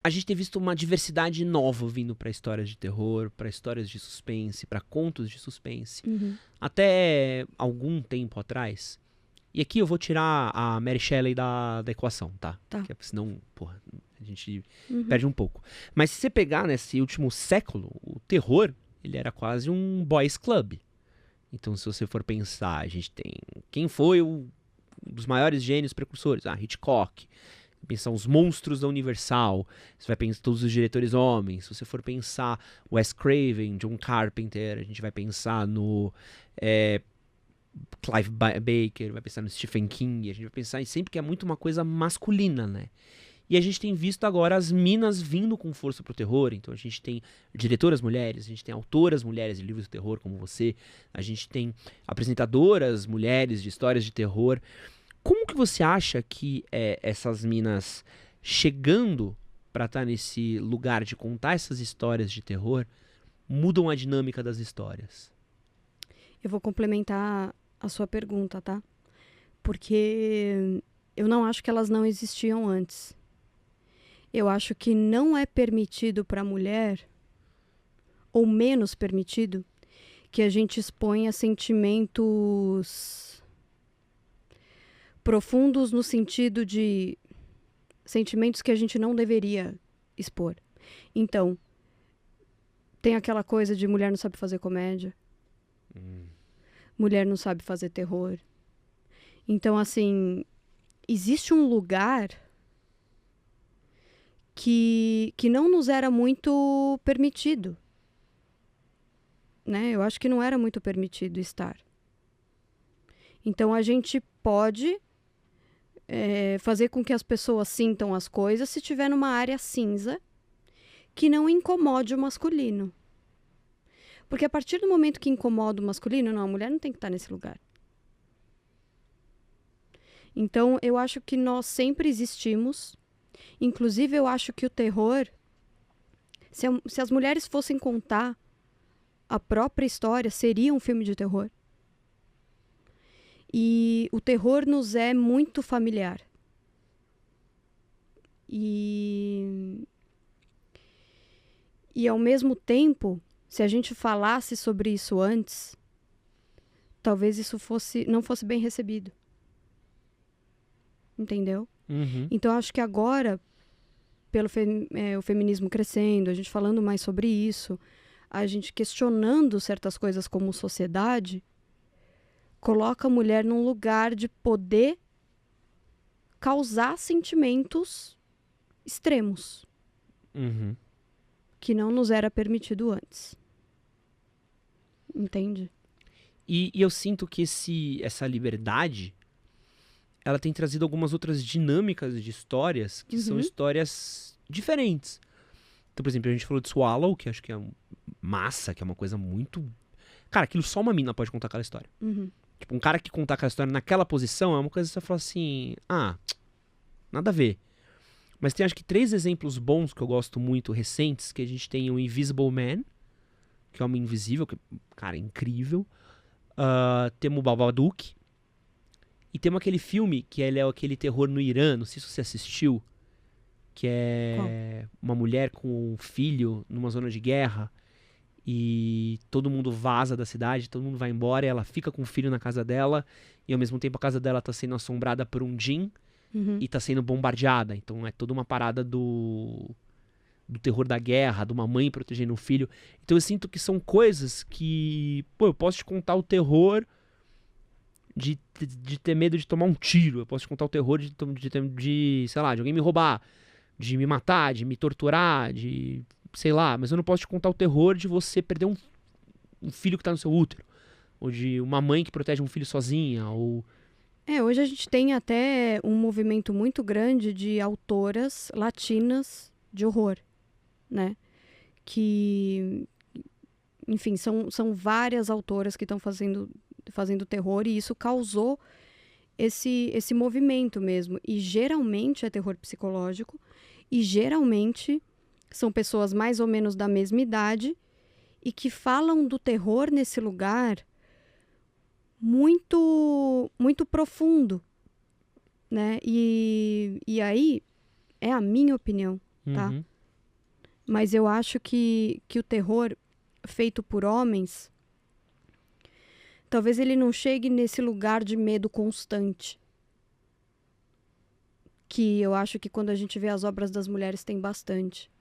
a gente tem visto uma diversidade nova vindo pra histórias de terror, pra histórias de suspense, pra contos de suspense. Até algum tempo atrás. E aqui eu vou tirar a Mary Shelley da equação, tá? Tá. Porque senão, porra, a gente Uhum. perde um pouco. Mas se você pegar nesse último século, o terror, ele era quase um boys club. Então, se você for pensar, a gente tem... Quem foi um dos maiores gênios precursores? Hitchcock. Pensar os monstros da Universal. Você vai pensar todos os diretores homens. Se você for pensar Wes Craven, John Carpenter, a gente vai pensar no Clive Baker, vai pensar no Stephen King. A gente vai pensar sempre que é muito uma coisa masculina, né? E a gente tem visto agora as minas vindo com força pro terror. Então a gente tem diretoras mulheres, a gente tem autoras mulheres de livros de terror como você, a gente tem apresentadoras mulheres de histórias de terror. Como que você acha que essas minas chegando pra estar nesse lugar de contar essas histórias de terror mudam a dinâmica das histórias? Eu vou complementar a sua pergunta, tá? Porque eu não acho que elas não existiam antes. Eu acho que não é permitido para a mulher, ou menos permitido, que a gente exponha sentimentos profundos no sentido de sentimentos que a gente não deveria expor. Então, tem aquela coisa de mulher não sabe fazer comédia, mulher não sabe fazer terror. Então, assim, existe um lugar que não nos era muito permitido, né? Eu acho que não era muito permitido estar. Então, a gente pode fazer com que as pessoas sintam as coisas se tiver numa área cinza que não incomode o masculino. Porque a partir do momento que incomoda o masculino, não, a mulher não tem que estar nesse lugar. Então, eu acho que nós sempre existimos. Inclusive, eu acho que o terror, se as mulheres fossem contar a própria história, seria um filme de terror. E o terror nos é muito familiar. E ao mesmo tempo, se a gente falasse sobre isso antes, talvez isso não fosse bem recebido. Entendeu? Então, acho que agora, pelo o feminismo crescendo, a gente falando mais sobre isso, a gente questionando certas coisas como sociedade, coloca a mulher num lugar de poder causar sentimentos extremos, que não nos era permitido antes. Entende? E eu sinto que essa liberdade, ela tem trazido algumas outras dinâmicas de histórias que são histórias diferentes. Então, por exemplo, a gente falou de Swallow, que acho que é massa, que é uma coisa muito... Cara, aquilo só uma mina pode contar aquela história. Tipo, um cara que contar aquela história naquela posição é uma coisa que você fala assim... nada a ver. Mas tem acho que 3 exemplos bons que eu gosto muito, recentes, que a gente tem o Invisible Man, que é o Homem Invisível, que, cara, é incrível. Temos o Babadook. E temos aquele filme, que ele é aquele terror no Irã, não sei se você assistiu, que é uma mulher com um filho numa zona de guerra e todo mundo vaza da cidade, todo mundo vai embora e ela fica com o filho na casa dela e ao mesmo tempo a casa dela tá sendo assombrada por um djinn e tá sendo bombardeada. Então é toda uma parada do terror da guerra, de uma mãe protegendo o filho. Então eu sinto que são coisas que, eu posso te contar o terror de ter medo de tomar um tiro. Eu posso te contar o terror de sei lá, de alguém me roubar, de me matar, de me torturar, de, sei lá. Mas eu não posso te contar o terror de você perder um filho que tá no seu útero. Ou de uma mãe que protege um filho sozinha, ou... Hoje a gente tem até um movimento muito grande de autoras latinas de horror, né? Que, enfim, são várias autoras que estão fazendo terror e isso causou esse movimento mesmo. E geralmente é terror psicológico e geralmente são pessoas mais ou menos da mesma idade e que falam do terror nesse lugar muito, muito profundo, né? E aí é a minha opinião, tá? Mas eu acho que o terror feito por homens, talvez ele não chegue nesse lugar de medo constante. Que eu acho que quando a gente vê as obras das mulheres tem bastante.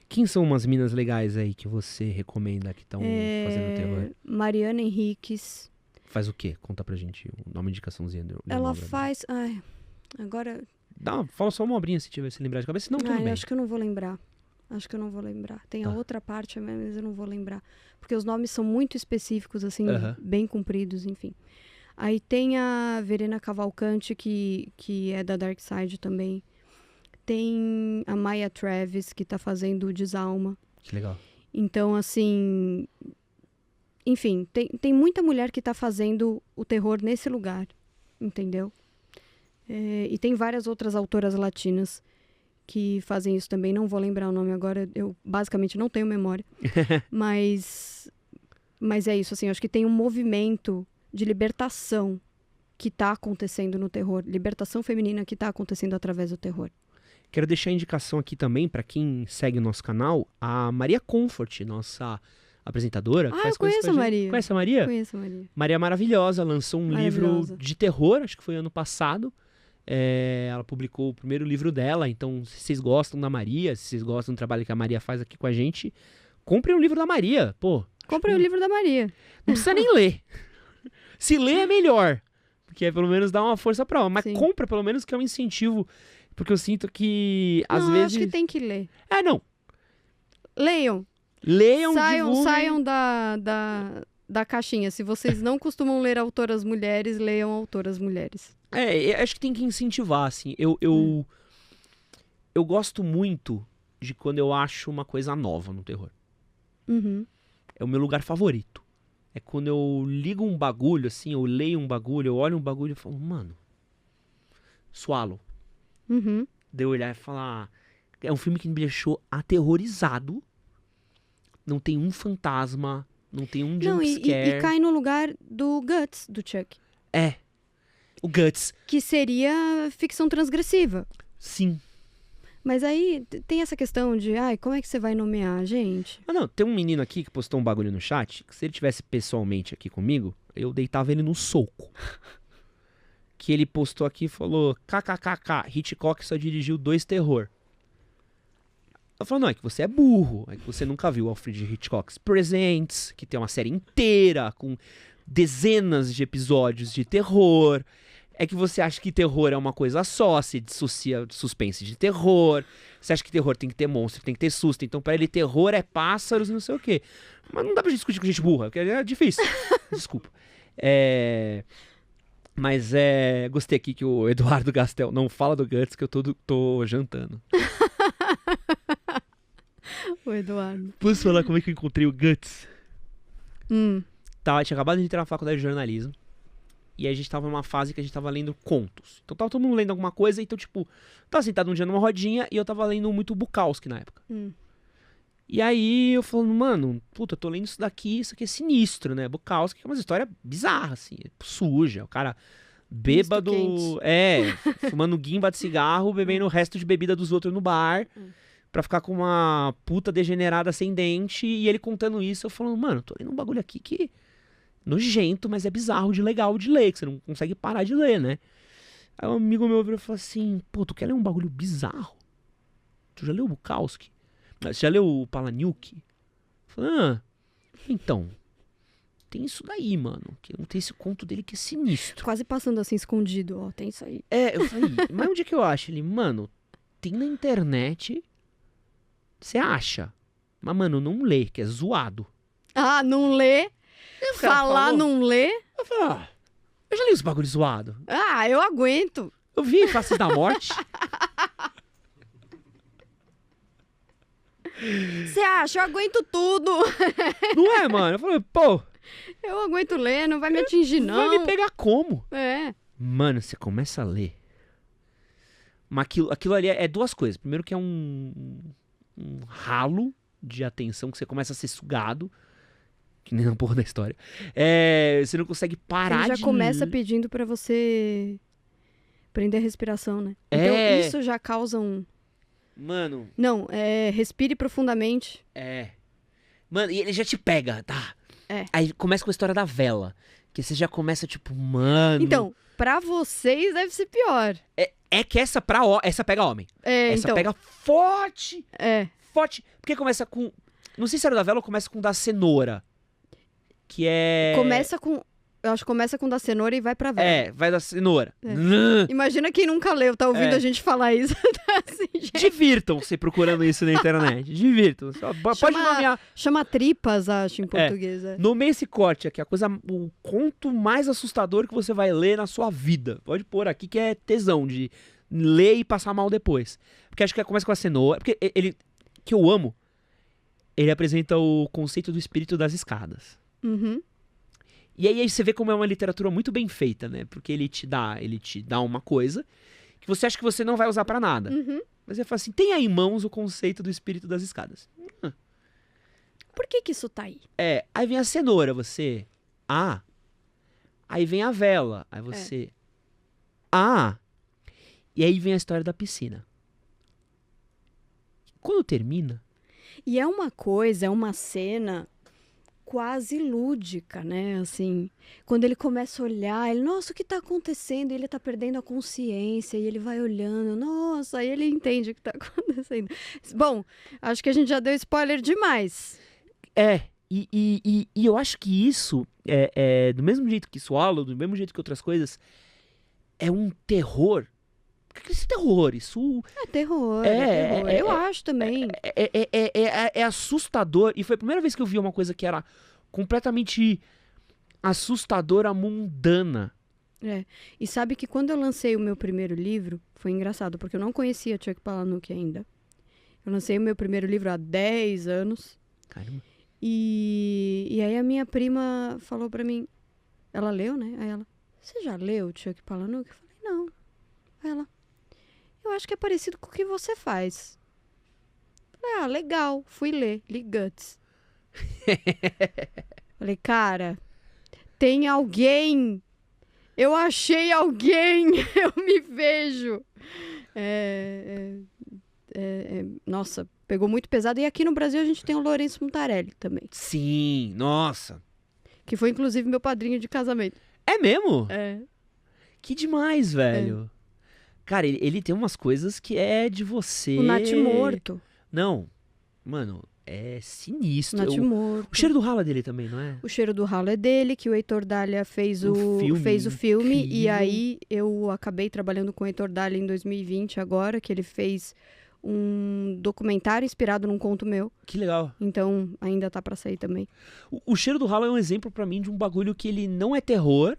Quem são umas minas legais aí que você recomenda que estão fazendo terror? Mariana Henriques. Faz o quê? Conta pra gente. Dá uma indicaçãozinha. Ela faz... Ai, agora... Fala só uma obrinha se tiver se lembrar de cabeça, senão tudo bem. Acho que eu não vou lembrar. Tem a outra parte, mas eu não vou lembrar. Porque os nomes são muito específicos, assim, bem compridos, enfim. Aí tem a Verena Cavalcante, que é da Dark Side também. Tem a Maya Travis, que tá fazendo o Desalma. Que legal. Então, assim... Enfim, tem muita mulher que tá fazendo o terror nesse lugar, entendeu? E tem várias outras autoras latinas que fazem isso também. Não vou lembrar o nome agora, eu basicamente não tenho memória. Mas é isso, assim, eu acho que tem um movimento de libertação que tá acontecendo no terror. Libertação feminina que tá acontecendo através do terror. Quero deixar a indicação aqui também para quem segue o nosso canal, a Maria Comfort, nossa apresentadora. Eu conheço a Maria. Conhece a Maria? Conheço a Maria. Maria maravilhosa, lançou um livro de terror, acho que foi ano passado. Ela publicou o primeiro livro dela, então se vocês gostam da Maria, se vocês gostam do trabalho que a Maria faz aqui com a gente, comprem o livro da Maria, pô. Comprem o livro da Maria. Não precisa nem ler. Se ler é melhor, porque pelo menos dá uma força pra ela, mas compra pelo menos que é um incentivo, porque eu sinto que às vezes... acho que tem que ler. Não. Leiam, divulguem. Saiam da caixinha. Se vocês não costumam ler autoras mulheres, leiam autoras mulheres. Acho que tem que incentivar, assim. Eu gosto muito de quando eu acho uma coisa nova no terror. Uhum. É o meu lugar favorito. É quando eu ligo um bagulho, assim, eu leio um bagulho, eu olho um bagulho e falo, mano, Swallow. Uhum. De eu olhar e falar, é um filme que me deixou aterrorizado. Não tem um fantasma, não tem um jumpscare. E cai no lugar do Guts, do Chuck. O Guts. Que seria ficção transgressiva. Sim. Mas aí tem essa questão de, como é que você vai nomear, gente? Não, tem um menino aqui que postou um bagulho no chat, que se ele tivesse pessoalmente aqui comigo, eu deitava ele no soco. Que ele postou aqui e falou, kkkk, Hitchcock só dirigiu 2 terror. Eu falo, não, é que você é burro, é que você nunca viu Alfred Hitchcock's Presents, que tem uma série inteira com dezenas de episódios de terror. É que você acha que terror é uma coisa só, se dissocia suspense de terror. Você acha que terror tem que ter monstro, tem que ter susto. Então, pra ele, terror é pássaros e não sei o quê. Mas não dá pra discutir com gente burra, porque é difícil. Desculpa. Mas gostei aqui que o Eduardo Gastel não fala do Guts, que eu tô jantando. O Eduardo. Posso falar como é que eu encontrei o Guts? Eu tinha acabado de entrar na faculdade de jornalismo. E aí a gente tava numa fase que a gente tava lendo contos. Então tava todo mundo lendo alguma coisa, então tipo, tava sentado um dia numa rodinha e eu tava lendo muito Bukowski na época. E aí eu falando, mano, puta, eu tô lendo isso aqui é sinistro, né? Bukowski, que é uma história bizarra, assim, suja. O cara bêbado, fumando guimba de cigarro, bebendo o resto de bebida dos outros no bar, pra ficar com uma puta degenerada sem dente, e ele contando isso, eu falando, mano, tô lendo um bagulho aqui que... nojento, mas é bizarro de legal de ler, que você não consegue parar de ler, né? Aí um amigo meu virou e falou assim, pô, tu quer ler um bagulho bizarro? Tu já leu o Bukowski? Você já leu o Palahniuk? Eu falei, então, tem isso daí, mano, que não tem esse conto dele que é sinistro. Quase passando assim, escondido, tem isso aí. Eu falei, mas onde é que eu acho? Ele, mano, tem na internet, você acha, mas, mano, não lê, que é zoado. Não lê? Falar não lê? Eu falei, eu já li os bagulhos zoados. Eu aguento. Eu vi Faces da Morte. Você acha? Eu aguento tudo. Não é, mano? Eu falei, pô... eu aguento ler, não vai me atingir, não. Vai me pegar como? Mano, você começa a ler. Mas aquilo ali é 2 coisas. Primeiro que é um ralo de atenção que você começa a ser sugado. Que nem na porra da história. Você não consegue parar de... Ele já começa pedindo pra você prender a respiração, né? Então isso já causa Mano. Não, respire profundamente. Mano, e ele já te pega, tá? Aí começa com a história da vela. Que você já começa, tipo, mano... Então, pra vocês deve ser pior. É que essa pega homem. Essa então. pega forte. É. Forte. Porque começa com... Não sei se era da vela ou começa com da cenoura. Que é... Começa com... Eu acho que começa com da cenoura e vai pra vela. Vai da cenoura. Imagina quem nunca leu, tá ouvindo a gente falar isso. Assim, gente. Divirtam-se procurando isso na internet. Divirtam-se. Pode nomear. Chama tripas, acho, em português. Nomeia esse corte aqui. O conto mais assustador que você vai ler na sua vida. Pode pôr aqui que é tesão de ler e passar mal depois. Porque acho que começa com a cenoura. Porque ele, que eu amo, ele apresenta o conceito do espírito das escadas. Uhum. E aí você vê como é uma literatura muito bem feita, né? Porque ele te dá uma coisa que você acha que você não vai usar pra nada. Uhum. Mas ele fala assim, tem aí em mãos o conceito do espírito das escadas. Por que isso tá aí? Aí vem a cenoura, você... Aí vem a vela, aí você... E aí vem a história da piscina. Quando termina... E é uma cena... quase lúdica, né, assim, quando ele começa a olhar, ele, nossa, o que tá acontecendo? E ele tá perdendo a consciência, e ele vai olhando, nossa, aí ele entende o que tá acontecendo. Bom, acho que a gente já deu spoiler demais. E eu acho que isso, do mesmo jeito que Swallow, do mesmo jeito que outras coisas, é um terror. Porque esse terror, isso... É terror, terror. Eu acho também. É assustador. E foi a primeira vez que eu vi uma coisa que era completamente assustadora, mundana. E sabe que quando eu lancei o meu primeiro livro, foi engraçado, porque eu não conhecia Chuck Palahniuk ainda. Eu lancei o meu primeiro livro há 10 anos. Caramba. E aí a minha prima falou pra mim, ela leu, né? Aí ela, você já leu Chuck Palahniuk? Eu falei, não. Aí ela, eu acho que é parecido com o que você faz. Falei, legal. Fui ler, li Guts. Falei, cara, tem alguém. Eu achei alguém. Eu me vejo. Nossa, pegou muito pesado. E aqui no Brasil a gente tem o Lourenço Mutarelli também. Sim, nossa. Que foi inclusive meu padrinho de casamento. É mesmo? É. Que demais, velho. Cara, ele tem umas coisas que é de você... O Natimorto. Não, mano, é sinistro. Natimorto. O cheiro do ralo é dele também, não é? O cheiro do ralo é dele, que o Heitor Dália fez o filme. Incrível. E aí eu acabei trabalhando com o Heitor Dália em 2020 agora, que ele fez um documentário inspirado num conto meu. Que legal. Então ainda tá pra sair também. O cheiro do ralo é um exemplo pra mim de um bagulho que ele não é terror,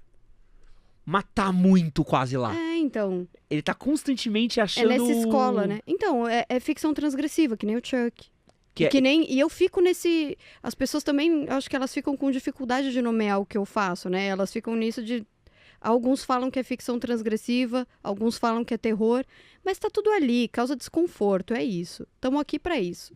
mas tá muito quase lá. Então. Ele tá constantemente achando... É nessa escola, né? Então, é ficção transgressiva, que nem o Chuck. E eu fico nesse... As pessoas também, acho que elas ficam com dificuldade de nomear o que eu faço, né? Elas ficam nisso de... Alguns falam que é ficção transgressiva, alguns falam que é terror, mas tá tudo ali, causa desconforto, é isso. Tamo aqui pra isso.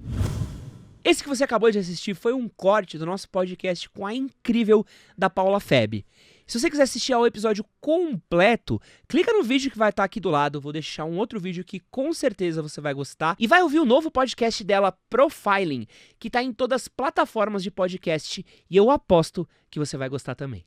Esse que você acabou de assistir foi um corte do nosso podcast com a incrível da Paula Feb. Se você quiser assistir ao episódio completo, clica no vídeo que vai estar aqui do lado. Eu vou deixar um outro vídeo que com certeza você vai gostar. E vai ouvir o novo podcast dela, Profiling, que está em todas as plataformas de podcast. E eu aposto que você vai gostar também.